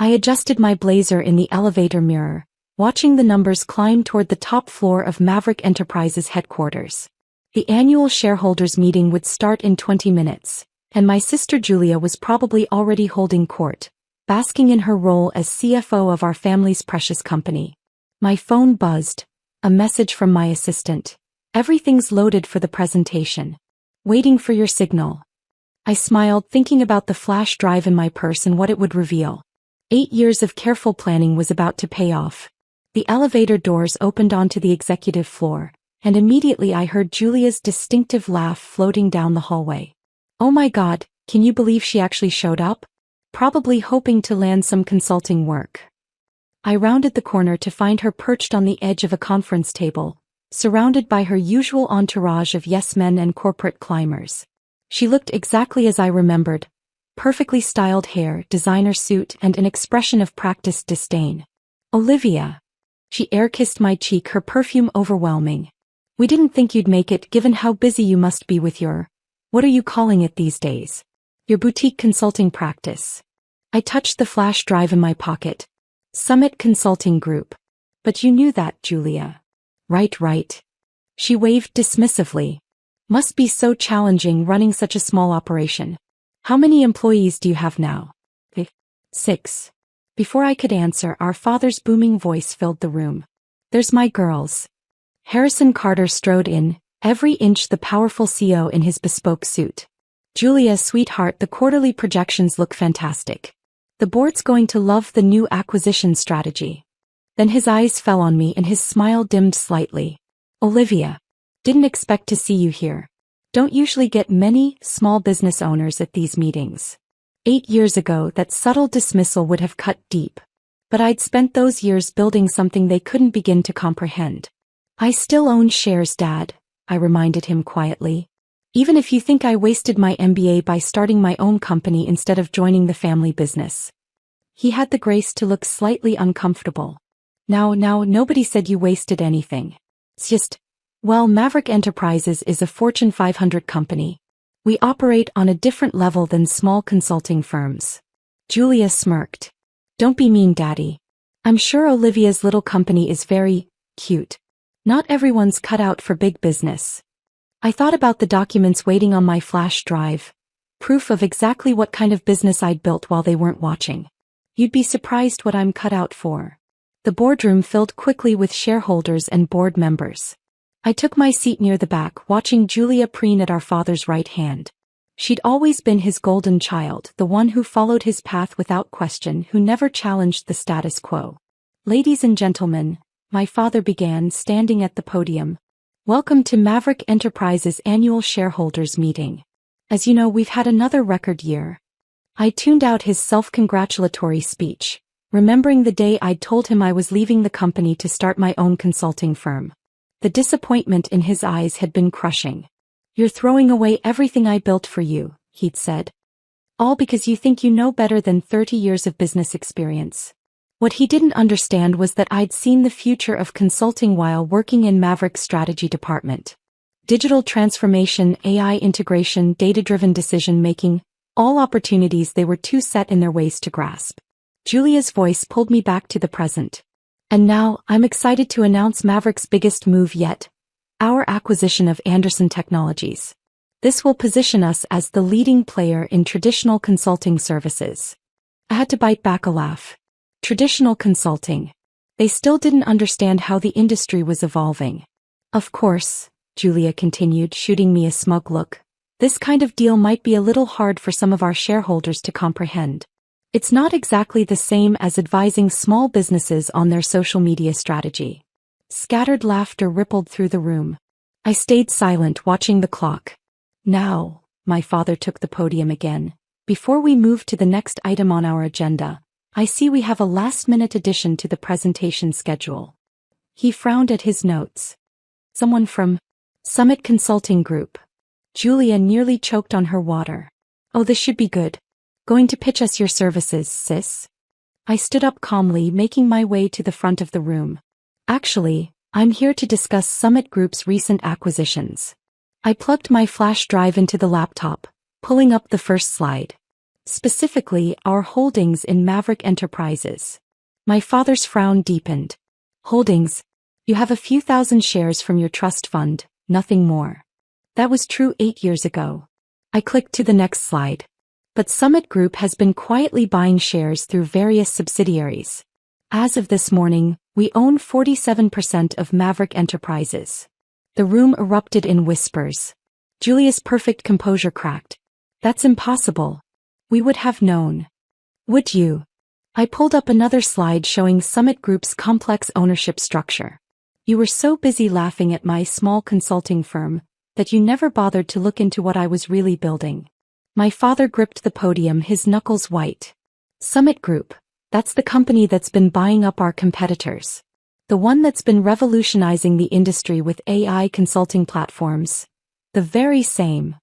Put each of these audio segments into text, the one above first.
I adjusted my blazer in the elevator mirror, watching the numbers climb toward the top floor of Maverick Enterprises headquarters. The annual shareholders meeting would start in 20 minutes, and my sister Julia was probably already holding court, basking in her role as CFO of our family's precious company. My phone buzzed. A message from my assistant. "Everything's loaded for the presentation. Waiting for your signal." I smiled, thinking about the flash drive in my purse and what it would reveal. 8 years of careful planning was about to pay off. The elevator doors opened onto the executive floor, and immediately I heard Julia's distinctive laugh floating down the hallway. "Oh my God, can you believe she actually showed up? Probably hoping to land some consulting work." I rounded the corner to find her perched on the edge of a conference table, surrounded by her usual entourage of yes-men and corporate climbers. She looked exactly as I remembered. Perfectly styled hair, designer suit, and an expression of practiced disdain. "Olivia." She air-kissed my cheek, her perfume overwhelming. "We didn't think you'd make it given how busy you must be with your, what are you calling it these days? Your boutique consulting practice." I touched the flash drive in my pocket. "Summit Consulting Group. But you knew that, Julia." Right. She waved dismissively. "Must be so challenging running such a small operation. How many employees do you have now?" 6. Before I could answer, our father's booming voice filled the room. "There's my girls." Harrison Carter strode in, every inch the powerful CEO in his bespoke suit. "Julia, sweetheart, the quarterly projections look fantastic. The board's going to love the new acquisition strategy." Then his eyes fell on me and his smile dimmed slightly. "Olivia. Didn't expect to see you here. Don't usually get many small business owners at these meetings." 8 years ago, that subtle dismissal would have cut deep. But I'd spent those years building something they couldn't begin to comprehend. "I still own shares, Dad," I reminded him quietly. "Even if you think I wasted my MBA by starting my own company instead of joining the family business." He had the grace to look slightly uncomfortable. Now, nobody said you wasted anything. It's just, well, Maverick Enterprises is a Fortune 500 company. We operate on a different level than small consulting firms." Julia smirked. "Don't be mean, Daddy. I'm sure Olivia's little company is very cute. Not everyone's cut out for big business." I thought about the documents waiting on my flash drive. Proof of exactly what kind of business I'd built while they weren't watching. You'd be surprised what I'm cut out for. The boardroom filled quickly with shareholders and board members. I took my seat near the back, watching Julia preen at our father's right hand. She'd always been his golden child, the one who followed his path without question, who never challenged the status quo. "Ladies and gentlemen," my father began, standing at the podium. "Welcome to Maverick Enterprises' annual shareholders meeting. As you know, we've had another record year." I tuned out his self-congratulatory speech, remembering the day I'd told him I was leaving the company to start my own consulting firm. The disappointment in his eyes had been crushing. "You're throwing away everything I built for you," he'd said. "All because you think you know better than 30 years of business experience." What he didn't understand was that I'd seen the future of consulting while working in Maverick's strategy department. Digital transformation, AI integration, data-driven decision-making, all opportunities they were too set in their ways to grasp. Julia's voice pulled me back to the present. "And now, I'm excited to announce Maverick's biggest move yet, our acquisition of Anderson Technologies. This will position us as the leading player in traditional consulting services." I had to bite back a laugh. Traditional consulting. They still didn't understand how the industry was evolving. "Of course," Julia continued, shooting me a smug look, "this kind of deal might be a little hard for some of our shareholders to comprehend. It's not exactly the same as advising small businesses on their social media strategy." Scattered laughter rippled through the room. I stayed silent, watching the clock. "Now," my father took the podium again, "before we move to the next item on our agenda, I see we have a last-minute addition to the presentation schedule." He frowned at his notes. "Someone from Summit Consulting Group." Julia nearly choked on her water. "Oh, this should be good. Going to pitch us your services, sis?" I stood up calmly, making my way to the front of the room. "Actually, I'm here to discuss Summit Group's recent acquisitions." I plugged my flash drive into the laptop, pulling up the first slide. Specifically, our holdings in Maverick Enterprises. My father's frown deepened. Holdings? You have a few thousand shares from your trust fund, nothing more. That was true 8 years ago. I clicked to the next slide. But Summit Group has been quietly buying shares through various subsidiaries. As of this morning, we own 47% of Maverick Enterprises. The room erupted in whispers. Julia's perfect composure cracked. That's impossible. We would have known. Would you? I pulled up another slide showing Summit Group's complex ownership structure. You were so busy laughing at my small consulting firm that you never bothered to look into what I was really building. My father gripped the podium, his knuckles white. Summit Group, that's the company that's been buying up our competitors. The one that's been revolutionizing the industry with AI consulting platforms. The very same.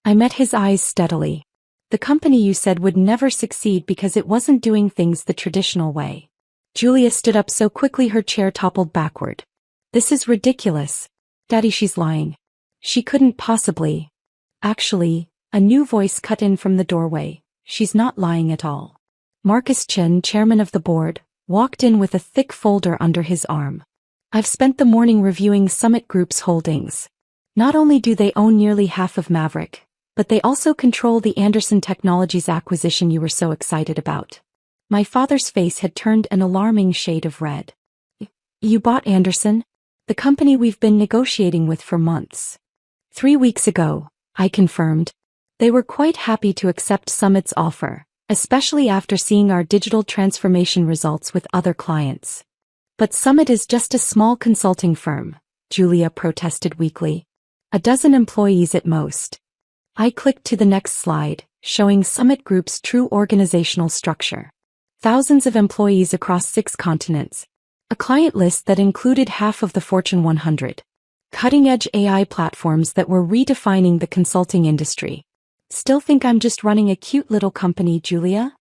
I met his eyes steadily. The company you said would never succeed because it wasn't doing things the traditional way. Julia stood up so quickly her chair toppled backward. This is ridiculous. Daddy, she's lying. She couldn't possibly. Actually, a new voice cut in from the doorway. She's not lying at all. Marcus Chen, chairman of the board, walked in with a thick folder under his arm. I've spent the morning reviewing Summit Group's holdings. Not only do they own nearly half of Maverick, but they also control the Anderson Technologies acquisition you were so excited about. My father's face had turned an alarming shade of red. You bought Anderson? The company we've been negotiating with for months. 3 weeks ago, I confirmed. They were quite happy to accept Summit's offer, especially after seeing our digital transformation results with other clients. But Summit is just a small consulting firm, Julia protested weakly. 12 employees at most. I clicked to the next slide, showing Summit Group's true organizational structure. Thousands of employees across 6 continents. A client list that included half of the Fortune 100. Cutting-edge AI platforms that were redefining the consulting industry. Still think I'm just running a cute little company, Julia?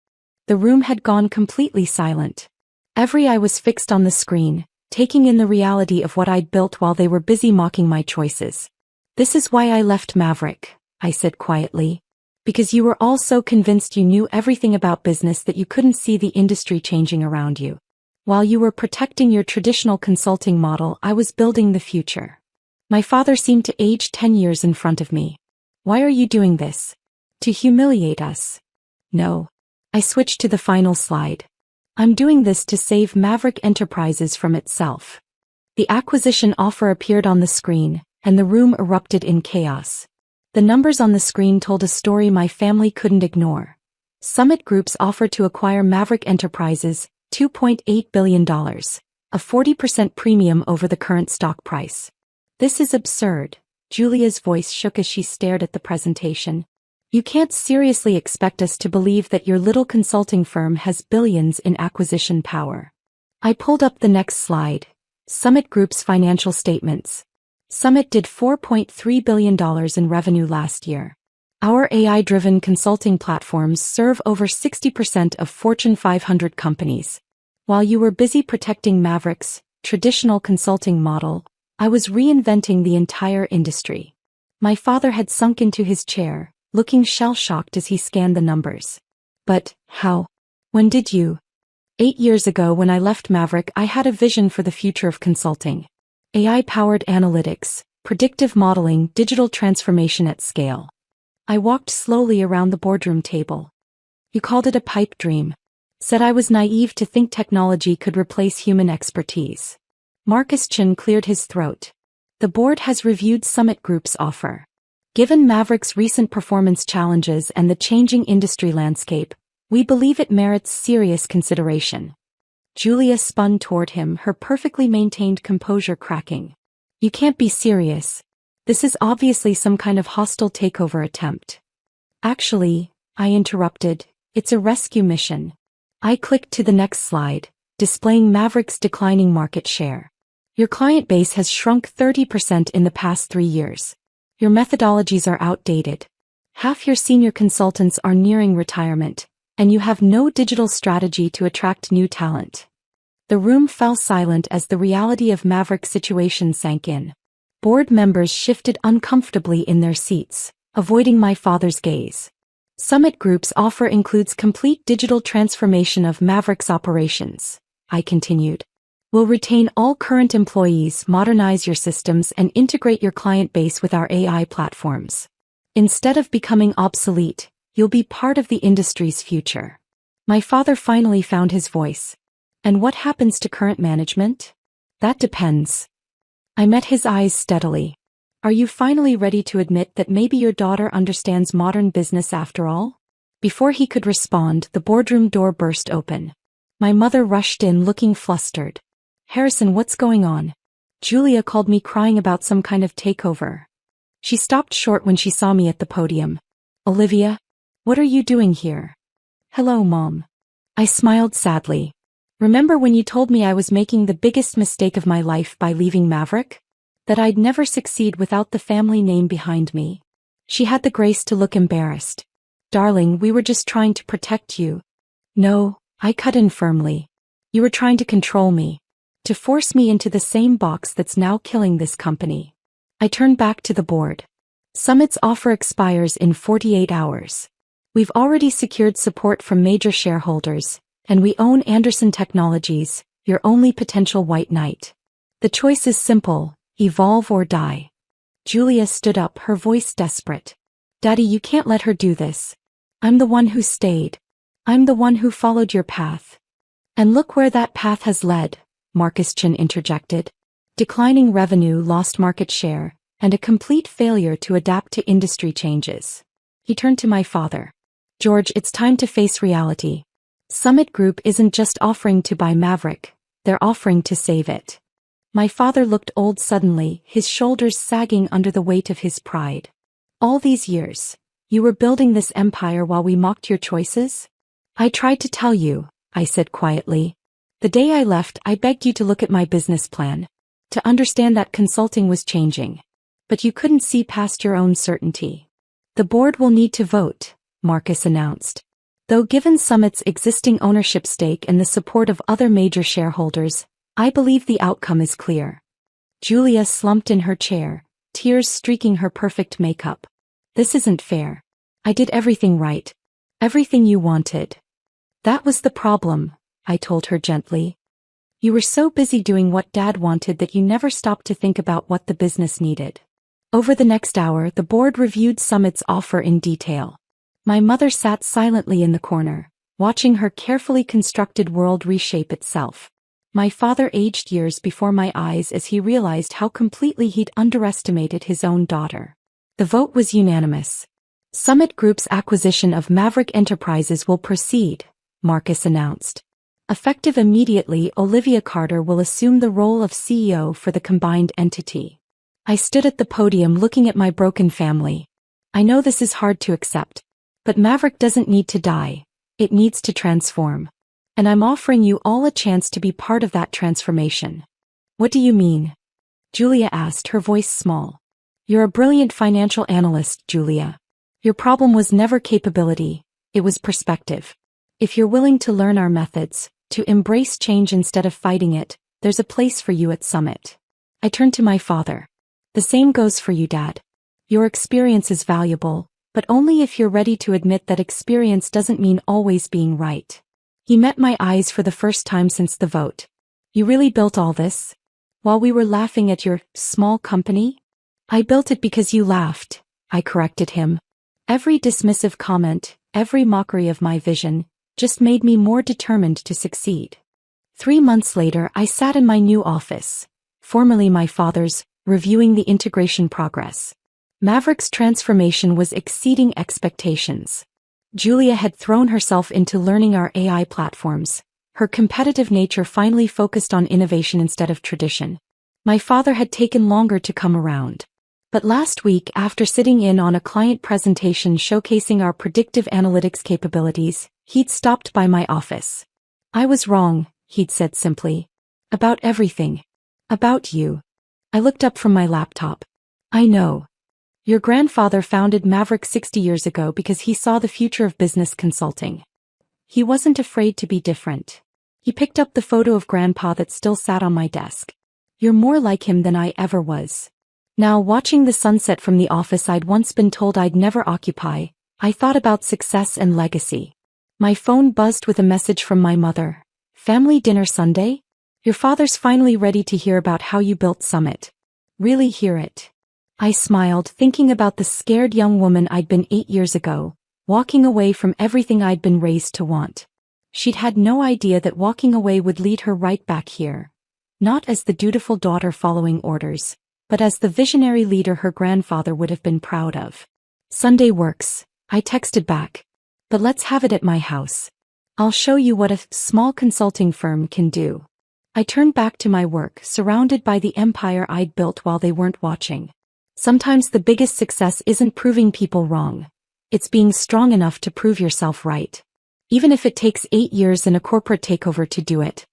The room had gone completely silent. Every eye was fixed on the screen, taking in the reality of what I'd built while they were busy mocking my choices. This is why I left Maverick, I said quietly. Because you were all so convinced you knew everything about business that you couldn't see the industry changing around you. While you were protecting your traditional consulting model, I was building the future. My father seemed to age 10 years in front of me. Why are you doing this? To humiliate us? No. I switched to the final slide. I'm doing this to save Maverick Enterprises from itself. The acquisition offer appeared on the screen, and the room erupted in chaos. The numbers on the screen told a story my family couldn't ignore. Summit Group's offer to acquire Maverick Enterprises, $2.8 billion, a 40% premium over the current stock price. This is absurd. Julia's voice shook as she stared at the presentation. You can't seriously expect us to believe that your little consulting firm has billions in acquisition power. I pulled up the next slide. Summit Group's financial statements. Summit did $4.3 billion in revenue last year. Our AI-driven consulting platforms serve over 60% of Fortune 500 companies. While you were busy protecting Maverick's traditional consulting model, I was reinventing the entire industry. My father had sunk into his chair, looking shell-shocked as he scanned the numbers. But, how? When did you? 8 years ago when I left Maverick, I had a vision for the future of consulting. AI-powered analytics, predictive modeling, digital transformation at scale. I walked slowly around the boardroom table. You called it a pipe dream. Said I was naive to think technology could replace human expertise. Marcus Chen cleared his throat. The board has reviewed Summit Group's offer. Given Maverick's recent performance challenges and the changing industry landscape, we believe it merits serious consideration. Julia spun toward him, her perfectly maintained composure cracking. You can't be serious. This is obviously some kind of hostile takeover attempt. Actually, I interrupted, it's a rescue mission. I clicked to the next slide, displaying Maverick's declining market share. Your client base has shrunk 30% in the past 3 years. Your methodologies are outdated. Half your senior consultants are nearing retirement, and you have no digital strategy to attract new talent. The room fell silent as the reality of Maverick's situation sank in. Board members shifted uncomfortably in their seats, avoiding my father's gaze. Summit Group's offer includes complete digital transformation of Maverick's operations, I continued. We'll retain all current employees, modernize your systems, and integrate your client base with our AI platforms. Instead of becoming obsolete, you'll be part of the industry's future. My father finally found his voice. And what happens to current management? That depends. I met his eyes steadily. Are you finally ready to admit that maybe your daughter understands modern business after all? Before he could respond, the boardroom door burst open. My mother rushed in looking flustered. Harrison, what's going on? Julia called me crying about some kind of takeover. She stopped short when she saw me at the podium. Olivia? What are you doing here? Hello, Mom. I smiled sadly. Remember when you told me I was making the biggest mistake of my life by leaving Maverick? That I'd never succeed without the family name behind me? She had the grace to look embarrassed. Darling, we were just trying to protect you. No, I cut in firmly. You were trying to control me. To force me into the same box that's now killing this company. I turned back to the board. Summit's offer expires in 48 hours. We've already secured support from major shareholders, and we own Anderson Technologies, your only potential white knight. The choice is simple, evolve or die. Julia stood up, her voice desperate. Daddy, you can't let her do this. I'm the one who stayed. I'm the one who followed your path. And look where that path has led. Marcus Chin interjected. Declining revenue, lost market share, and a complete failure to adapt to industry changes. He turned to my father. George, it's time to face reality. Summit Group isn't just offering to buy Maverick, they're offering to save it. My father looked old suddenly, his shoulders sagging under the weight of his pride. All these years, you were building this empire while we mocked your choices? I tried to tell you, I said quietly. The day I left, I begged you to look at my business plan, to understand that consulting was changing. But you couldn't see past your own certainty. The board will need to vote, Marcus announced. Though given Summit's existing ownership stake and the support of other major shareholders, I believe the outcome is clear. Julia slumped in her chair, tears streaking her perfect makeup. This isn't fair. I did everything right. Everything you wanted. That was the problem, I told her gently. You were so busy doing what Dad wanted that you never stopped to think about what the business needed. Over the next hour, the board reviewed Summit's offer in detail. My mother sat silently in the corner, watching her carefully constructed world reshape itself. My father aged years before my eyes as he realized how completely he'd underestimated his own daughter. The vote was unanimous. Summit Group's acquisition of Maverick Enterprises will proceed, Marcus announced. Effective immediately, Olivia Carter will assume the role of CEO for the combined entity. I stood at the podium looking at my broken family. I know this is hard to accept. But Maverick doesn't need to die, it needs to transform. And I'm offering you all a chance to be part of that transformation. What do you mean? Julia asked, her voice small. You're a brilliant financial analyst, Julia. Your problem was never capability, it was perspective. If you're willing to learn our methods, to embrace change instead of fighting it, there's a place for you at Summit. I turned to my father. The same goes for you, Dad. Your experience is valuable, but only if you're ready to admit that experience doesn't mean always being right. He met my eyes for the first time since the vote. You really built all this? While we were laughing at your small company? I built it because you laughed, I corrected him. Every dismissive comment, every mockery of my vision, just made me more determined to succeed. 3 months later, I sat in my new office, formerly my father's, reviewing the integration progress. Maverick's transformation was exceeding expectations. Julia had thrown herself into learning our AI platforms. Her competitive nature finally focused on innovation instead of tradition. My father had taken longer to come around. But last week, after sitting in on a client presentation showcasing our predictive analytics capabilities, he'd stopped by my office. I was wrong, he'd said simply. About everything. About you. I looked up from my laptop. I know. Your grandfather founded Maverick 60 years ago because he saw the future of business consulting. He wasn't afraid to be different. He picked up the photo of Grandpa that still sat on my desk. You're more like him than I ever was. Now, watching the sunset from the office I'd once been told I'd never occupy, I thought about success and legacy. My phone buzzed with a message from my mother. Family dinner Sunday? Your father's finally ready to hear about how you built Summit. Really hear it? I smiled, thinking about the scared young woman I'd been 8 years ago, walking away from everything I'd been raised to want. She'd had no idea that walking away would lead her right back here. Not as the dutiful daughter following orders, but as the visionary leader her grandfather would have been proud of. Sunday works, I texted back. But let's have it at my house. I'll show you what a small consulting firm can do. I turned back to my work, surrounded by the empire I'd built while they weren't watching. Sometimes the biggest success isn't proving people wrong. It's being strong enough to prove yourself right. Even if it takes 8 years and a corporate takeover to do it.